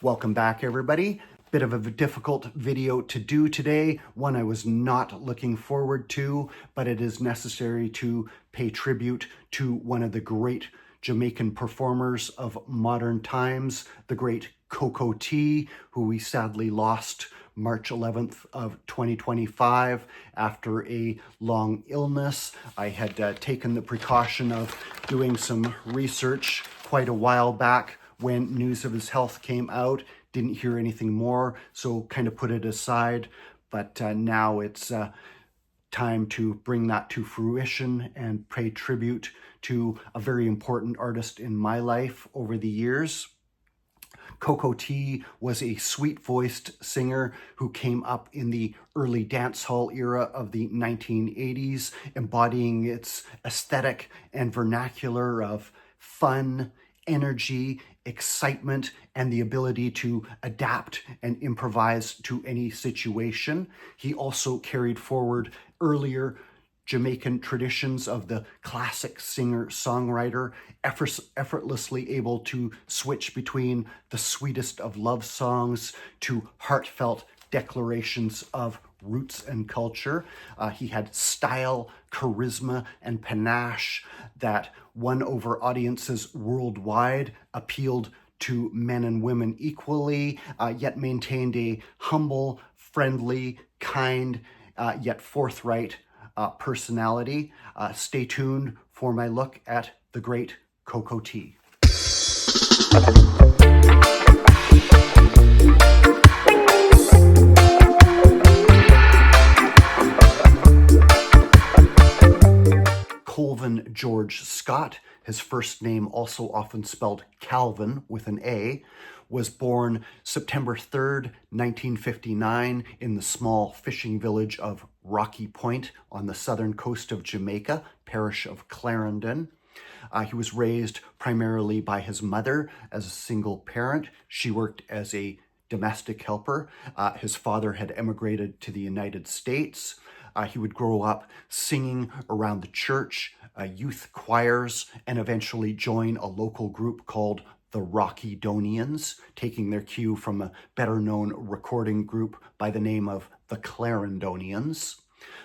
Welcome back, everybody. Bit of a difficult video to do today, one I was not looking forward to, but it is necessary to pay tribute to one of the great Jamaican performers of modern times, the great Coco T, who we sadly lost March 11th of 2025 after a long illness. I had taken the precaution of doing some research quite a while back when news of his health came out. Didn't hear anything more, so kind of put it aside. But now it's time to bring that to fruition and pay tribute to a very important artist in my life over the years. Coco T was a sweet-voiced singer who came up in the early dancehall era of the 1980s, embodying its aesthetic and vernacular of fun, energy, excitement, and the ability to adapt and improvise to any situation. He also carried forward earlier Jamaican traditions of the classic singer-songwriter, effortlessly able to switch between the sweetest of love songs to heartfelt declarations of roots and culture. He had style, charisma, and panache that won over audiences worldwide, appealed to men and women equally, yet maintained a humble, friendly, kind, yet forthright personality. Stay tuned for my look at the great Coco T. Colvin George Scott, his first name also often spelled Calvin with an A, was born September 3rd, 1959 in the small fishing village of Rocky Point on the southern coast of Jamaica, parish of Clarendon. He was raised primarily by his mother as a single parent. She worked as a domestic helper. His father had emigrated to the United States. He would grow up singing around the church, youth choirs, and eventually join a local group called the Rockydonians, taking their cue from a better-known recording group by the name of the Clarendonians.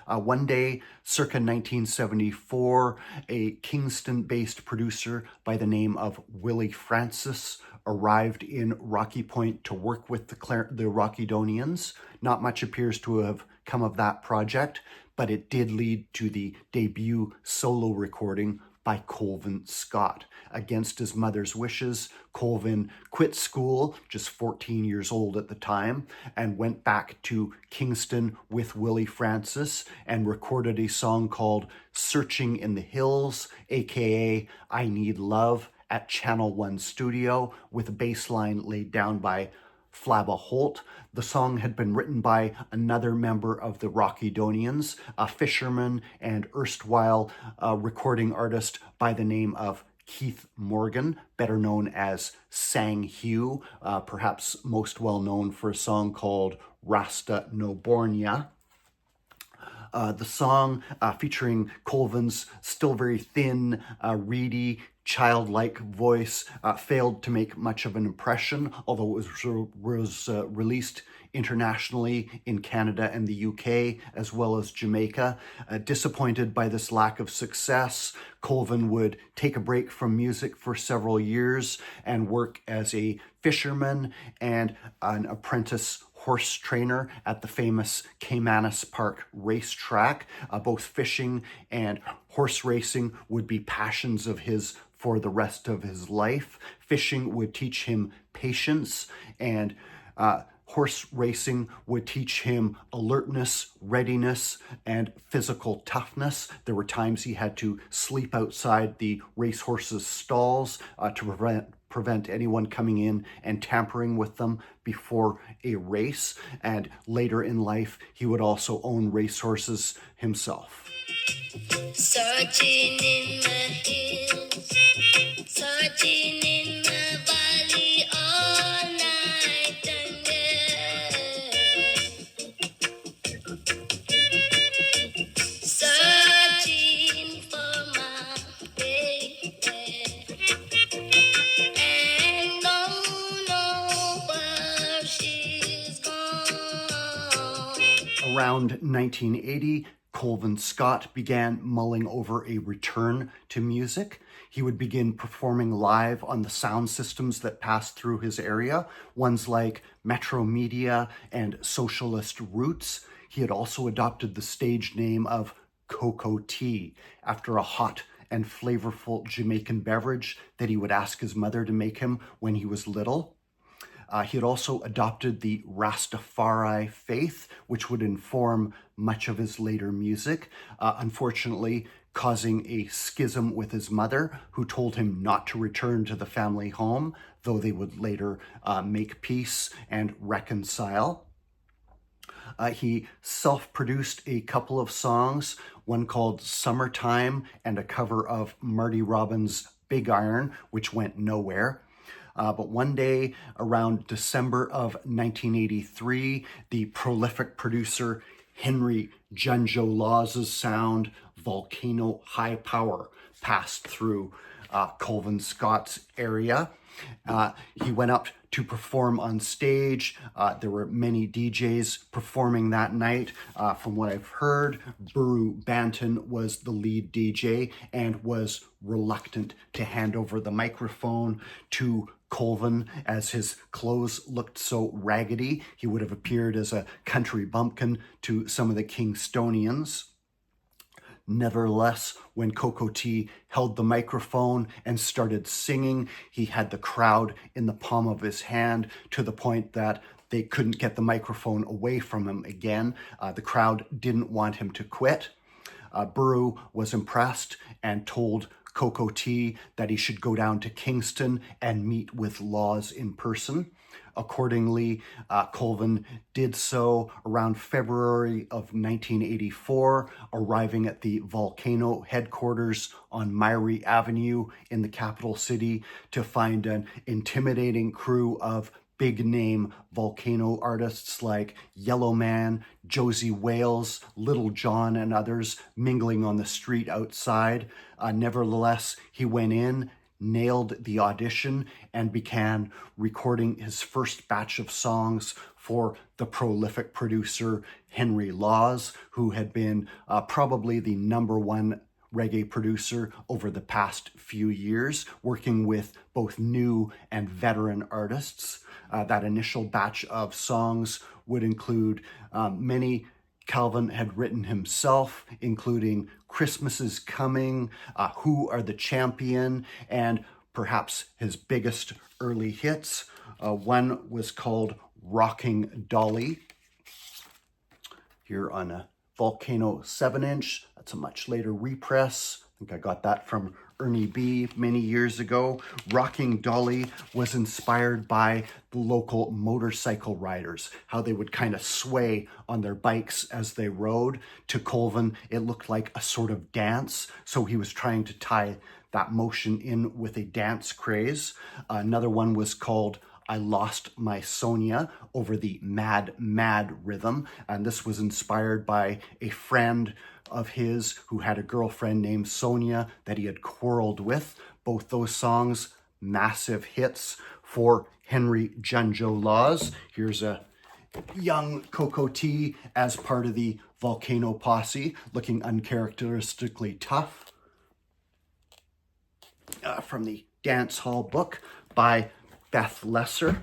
One day, circa 1974, a Kingston-based producer by the name of Willie Francis arrived in Rocky Point to work with the Rockydonians. Not much appears to have come of that project, but it did lead to the debut solo recording by Colvin Scott. Against his mother's wishes, Colvin quit school, just 14 years old at the time, and went back to Kingston with Willie Francis and recorded a song called Searching in the Hills, aka I Need Love, at Channel 1 Studio, with a bass line laid down by Flabba Holt. The song had been written by another member of the Rockydonians, a fisherman and erstwhile recording artist by the name of Keith Morgan, better known as Sang Hugh, perhaps most well known for a song called Rasta No Bornia. The song featuring Colvin's still very thin, reedy, childlike voice failed to make much of an impression, although it was released internationally in Canada and the UK, as well as Jamaica. Disappointed by this lack of success, Colvin would take a break from music for several years and work as a fisherman and an apprentice horse trainer at the famous Caymanas Park racetrack. Both fishing and horse racing would be passions of his for the rest of his life. Fishing would teach him patience, and horse racing would teach him alertness, readiness, and physical toughness. There were times he had to sleep outside the racehorses' stalls to prevent anyone coming in and tampering with them before a race. And later in life, he would also own racehorses himself. Searching in the hills, searching in the valley all night and day, searching for my baby, and don't know where Around 1980, Colvin Scott began mulling over a return to music. He would begin performing live on the sound systems that passed through his area, ones like Metro Media and Socialist Roots. He had also adopted the stage name of Cocoa Tea after a hot and flavorful Jamaican beverage that he would ask his mother to make him when he was little. He had also adopted the Rastafari faith, which would inform much of his later music, unfortunately causing a schism with his mother, who told him not to return to the family home, though they would later make peace and reconcile. He self-produced a couple of songs, one called Summertime and a cover of Marty Robbins' Big Iron, which went nowhere. But one day around December of 1983, the prolific producer Henry Junjo Lawes' sound, Volcano High Power, passed through Colvin Scott's area. He went up to perform on stage. There were many DJs performing that night. From what I've heard, Buru Banton was the lead DJ and was reluctant to hand over the microphone to Colvin, as his clothes looked so raggedy. He would have appeared as a country bumpkin to some of the Kingstonians. Nevertheless, when Cocoa Tea held the microphone and started singing, he had the crowd in the palm of his hand, to the point that they couldn't get the microphone away from him again. The crowd didn't want him to quit. Buru was impressed and told Cocoa Tea that he should go down to Kingston and meet with Lawes in person. Accordingly, Colvin did so around February of 1984, arriving at the Volcano headquarters on Myrie Avenue in the capital city to find an intimidating crew of big-name Volcano artists like Yellowman, Josie Wales, Little John, and others mingling on the street outside. Nevertheless, he went in, nailed the audition, and began recording his first batch of songs for the prolific producer Henry Lawes, who had been probably the #1 reggae producer over the past few years, working with both new and veteran artists. That initial batch of songs would include many Calvin had written himself, including Christmas is Coming, Who Are the Champion, and perhaps his biggest early hits. One was called Rocking Dolly, here on a Volcano 7-inch. That's a much later repress. I think I got that from Ernie B many years ago. Rocking Dolly was inspired by the local motorcycle riders, how they would kind of sway on their bikes as they rode. To Colvin, it looked like a sort of dance, so he was trying to tie that motion in with a dance craze. Another one was called I Lost My Sonia, over the Mad Mad rhythm, and this was inspired by a friend of his who had a girlfriend named Sonia that he had quarreled with. Both those songs, massive hits for Henry Junjo Lawes. Here's a young Cocoa Tea as part of the Volcano posse, looking uncharacteristically tough. From the Dancehall book by Beth Lesser.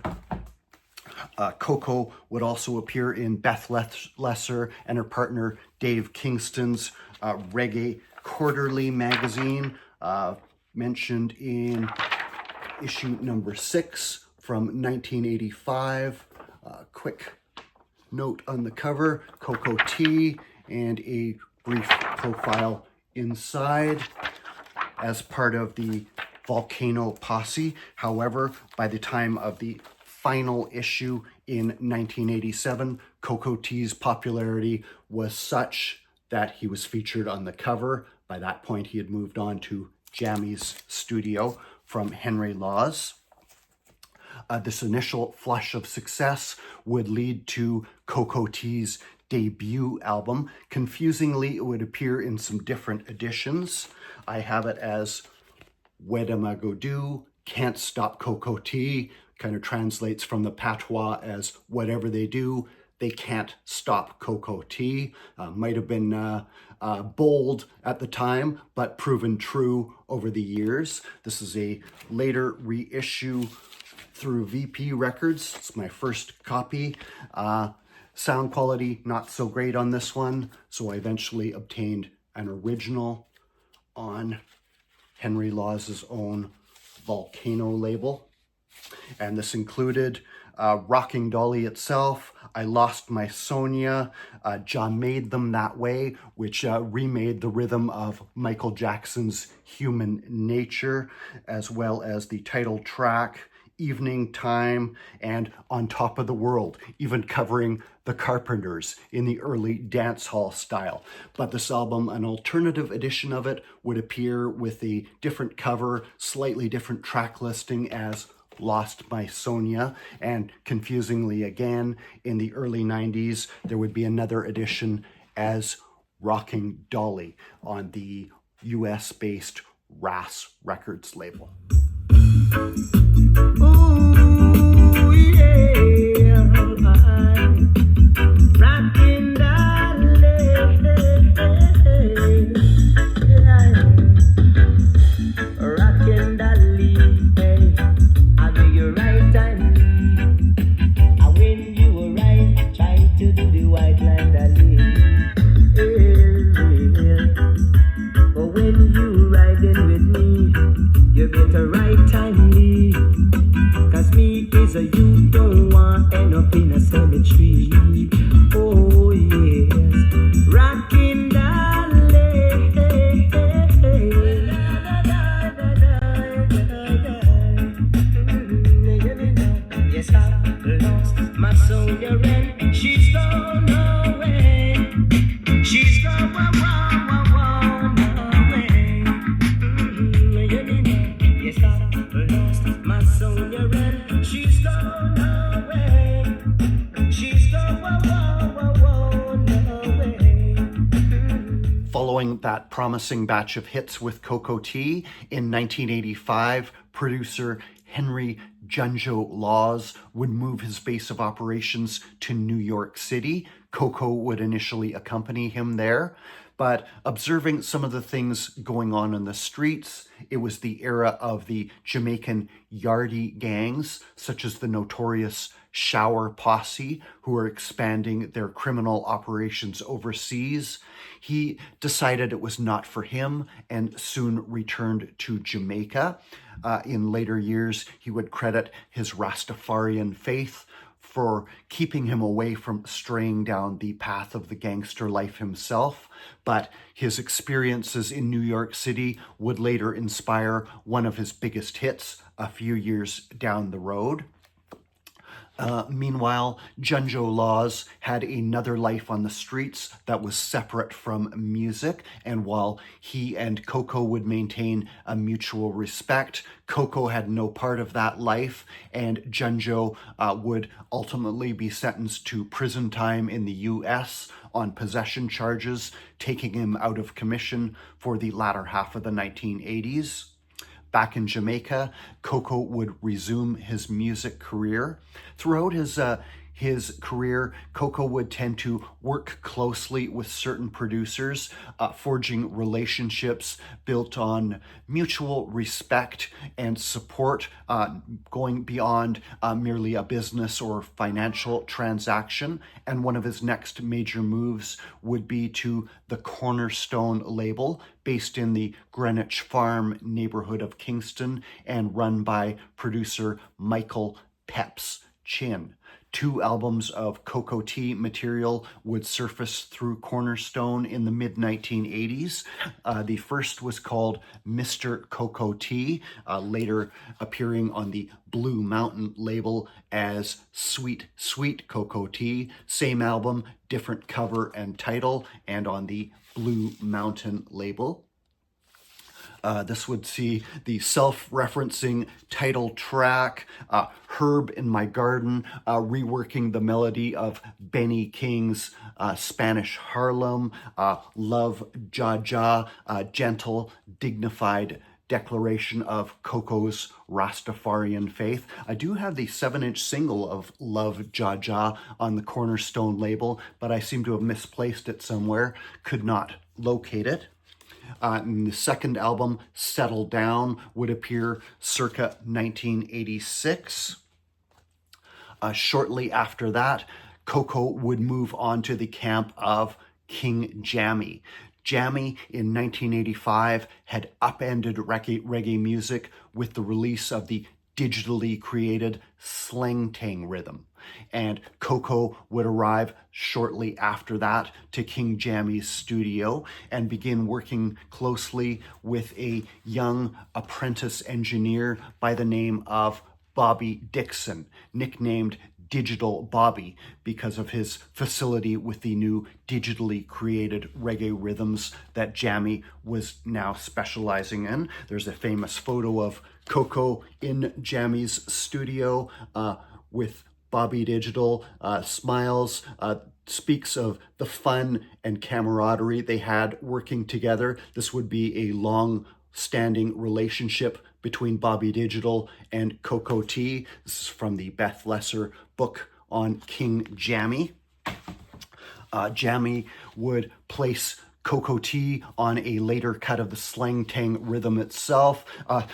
Coco would also appear in Beth Lesser and her partner Dave Kingston's Reggae Quarterly magazine, mentioned in issue number 6 from 1985. Quick note on the cover, Cocoa Tea, and a brief profile inside as part of the Volcano posse. However, by the time of the final issue in 1987, Cocoa Tea's popularity was such that he was featured on the cover. By that point, he had moved on to Jammy's studio from Henry Lawes. This initial flush of success would lead to Cocoa Tea's debut album. Confusingly, it would appear in some different editions. I have it as Wedamagodu, Can't Stop Cocoa Tea, kind of translates from the patois as whatever they do, They Can't Stop Cocoa Tea. Might have been bold at the time, but proven true over the years. This is a later reissue through VP Records. It's my first copy. Sound quality not so great on this one, so I eventually obtained an original on Henry Lawes' own Volcano label. And this included Rocking Dolly itself, I Lost My Sonia, Jah Made Them That Way, which remade the rhythm of Michael Jackson's Human Nature, as well as the title track, Evening Time, and On Top of the World, even covering the Carpenters in the early dancehall style. But this album, an alternative edition of it, would appear with a different cover, slightly different track listing as Lost My Sonia, and confusingly again, in the early 90s, there would be another edition as Rocking Dolly on the US-based RAS Records label. Ooh, yeah, rockin' dolly, rockin' dolly, hey, I do you right time, and when you were right, try to do the white line dolly, but when you riding with me, you better right time me, 'cause me is a you don't want end up in a cemetery. Oh yes, rockin' dolly. Yes, I've lost my soldier and she's gone away. She's gone away. Yes, I've lost my soldier and she's gone away. She's gone away. Following that promising batch of hits with Cocoa Tea, in 1985, producer Henry Junjo Lawes would move his base of operations to New York City. Coco would initially accompany him there, but observing some of the things going on in the streets, it was the era of the Jamaican yardie gangs, such as the notorious Shower Posse, who were expanding their criminal operations overseas. He decided it was not for him and soon returned to Jamaica. In later years, he would credit his Rastafarian faith for keeping him away from straying down the path of the gangster life himself. But his experiences in New York City would later inspire one of his biggest hits a few years down the road. Meanwhile, Junjo Lawes had another life on the streets that was separate from music, and while he and Coco would maintain a mutual respect, Coco had no part of that life, and Junjo would ultimately be sentenced to prison time in the US on possession charges, taking him out of commission for the latter half of the 1980s. Back in Jamaica, Coco would resume his music career. Throughout his career, Coco would tend to work closely with certain producers, forging relationships built on mutual respect and support, going beyond merely a business or financial transaction. And one of his next major moves would be to the Cornerstone label, based in the Greenwich Farm neighborhood of Kingston and run by producer Michael Peps Chin. 2 albums of Cocoa Tea material would surface through Cornerstone in the mid-1980s. The first was called Mr. Cocoa Tea, later appearing on the Blue Mountain label as Sweet Sweet Cocoa Tea. Same album, different cover and title, and on the Blue Mountain label. This would see the self-referencing title track, Herb in My Garden, reworking the melody of Benny King's Spanish Harlem, Love Ja Ja, gentle, dignified declaration of Coco's Rastafarian faith. I do have the 7-inch single of Love Jaja on the Cornerstone label, but I seem to have misplaced it somewhere, could not locate it. And the second album, Settle Down, would appear circa 1986. Shortly after that, Coco would move on to the camp of King Jammy. Jammy in 1985 had upended reggae music with the release of the digitally created slang tang rhythm. And Coco would arrive shortly after that to King Jammy's studio and begin working closely with a young apprentice engineer by the name of Bobby Dixon, nicknamed Digital Bobby because of his facility with the new digitally created reggae rhythms that Jammy was now specializing in. There's a famous photo of Coco in Jammy's studio with Bobby Digital, smiles, speaks of the fun and camaraderie they had working together. This would be a long-standing relationship between Bobby Digital and Coco T. This is from the Beth Lesser book on King Jammy. Jammy would place Coco T on a later cut of the slang tang rhythm itself,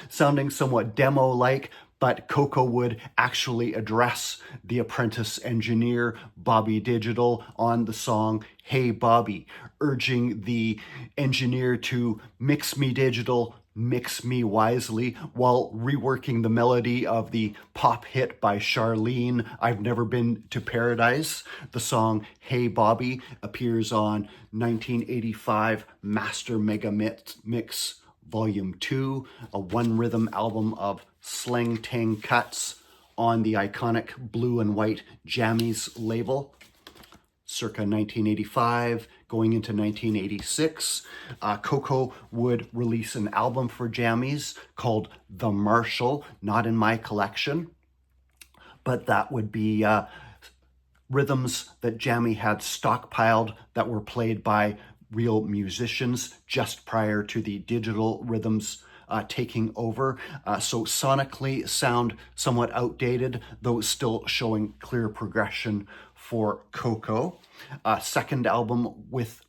sounding somewhat demo-like, but Coco would actually address the apprentice engineer, Bobby Digital, on the song Hey Bobby, urging the engineer to mix me digital, mix me wisely, while reworking the melody of the pop hit by Charlene, I've Never Been to Paradise. The song Hey Bobby appears on 1985 Master Mega Mix Volume 2, a one-rhythm album of slang tang cuts on the iconic blue and white Jammies label. Circa 1985, going into 1986, Coco would release an album for Jammies called The Marshall, not in my collection, but that would be rhythms that Jammy had stockpiled that were played by real musicians just prior to the digital rhythms taking over. So sonically sound somewhat outdated, though still showing clear progression for Coco. Second album with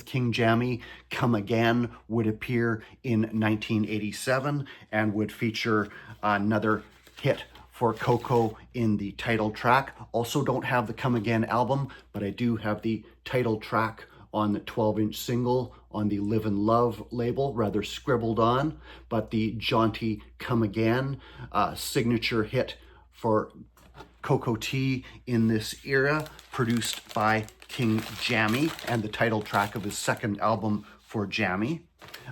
King Jammy, Come Again, would appear in 1987 and would feature another hit for Coco in the title track. Also don't have the Come Again album, but I do have the title track on the 12-inch single on the Live and Love label, rather scribbled on, but the jaunty Come Again, signature hit for Coco T in this era, produced by King Jammy and the title track of his second album for Jammy.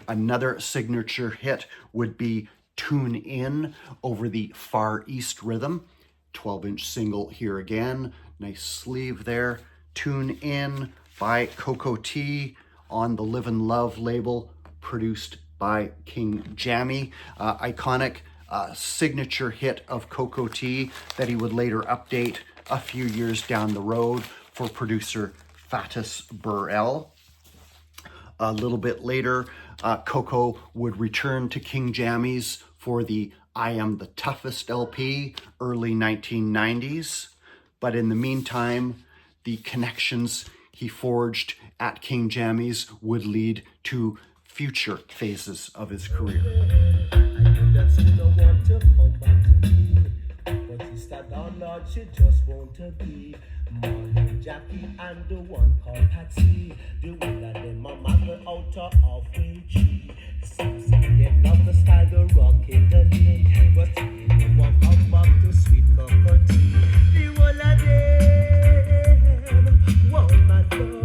Another signature hit would be Tune In over the Far East rhythm, 12-inch single here again, nice sleeve there. Tune In by Coco T on the Live and Love label, produced by King Jammy. Iconic signature hit of Coco T that he would later update a few years down the road for producer Fatis Burrell. A little bit later, Coco would return to King Jammy's for the I Am the Toughest LP, early 1990s. But in the meantime, the connections he forged at King Jammy's would lead to future phases of his career. She just want to be Molly, Jackie, and the one called Patsy. The one that them a mother out of halfway tree. Some say they love the style, the rock in the lake, but they want come back to sweet cup of tea. The whole of them want my love.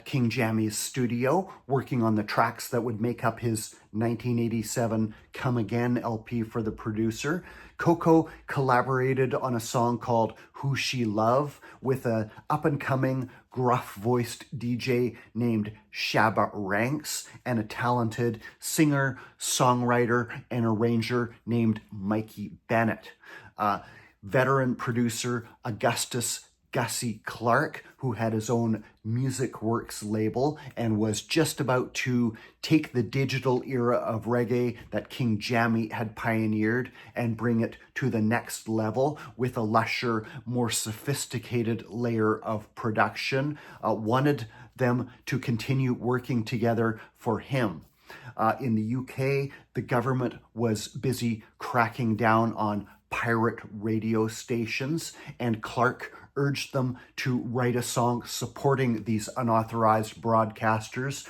King Jammy's studio, working on the tracks that would make up his 1987 Come Again LP for the producer. Coco collaborated on a song called Who She Love with an up-and-coming, gruff-voiced DJ named Shabba Ranks and a talented singer, songwriter, and arranger named Mikey Bennett. Veteran producer Augustus Gussie Clarke, who had his own Music Works label and was just about to take the digital era of reggae that King Jammy had pioneered and bring it to the next level with a lusher, more sophisticated layer of production, wanted them to continue working together for him. In the UK, the government was busy cracking down on pirate radio stations, and Clarke urged them to write a song supporting these unauthorized broadcasters,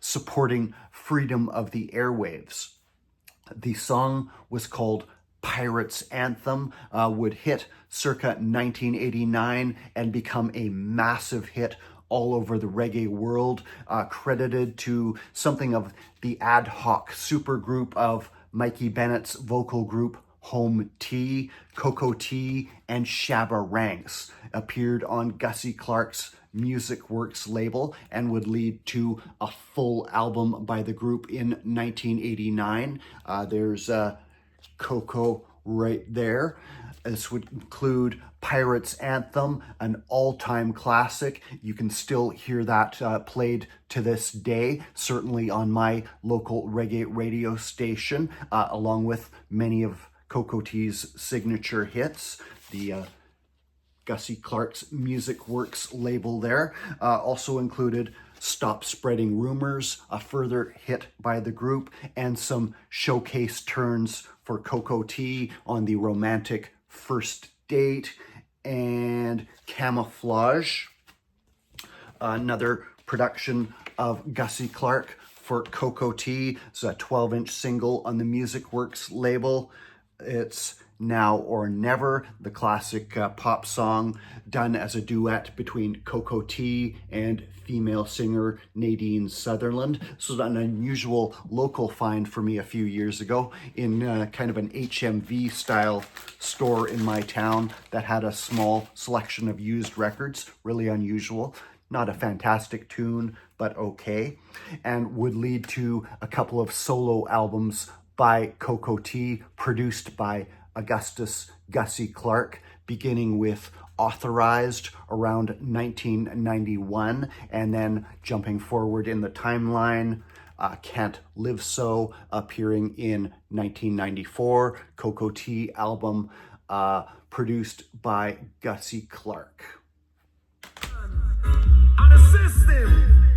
supporting freedom of the airwaves. The song was called Pirates' Anthem, would hit circa 1989 and become a massive hit all over the reggae world, credited to something of the ad hoc supergroup of Mikey Bennett's vocal group Home T, Coco T, and Shabba Ranks, appeared on Gussie Clarke's Music Works label and would lead to a full album by the group in 1989. There's Coco right there. This would include Pirates' Anthem, an all-time classic. You can still hear that played to this day, certainly on my local reggae radio station, along with many of Coco T's signature hits. The Gussie Clarke's Music Works label there also included Stop Spreading Rumors, a further hit by the group, and some showcase turns for Coco T on the romantic First Date and Camouflage. Another production of Gussie Clarke for Coco T. It's a 12-inch single on the Music Works label. It's Now or Never, the classic pop song done as a duet between Coco T and female singer Nadine Sutherland. This was an unusual local find for me a few years ago in kind of an HMV style store in my town that had a small selection of used records, really unusual. Not a fantastic tune, but okay, and would lead to a couple of solo albums by Coco T, produced by Augustus Gussie Clarke, beginning with Authorized around 1991, and then jumping forward in the timeline, Can't Live So, appearing in 1994, Coco T album produced by Gussie Clarke. On the system.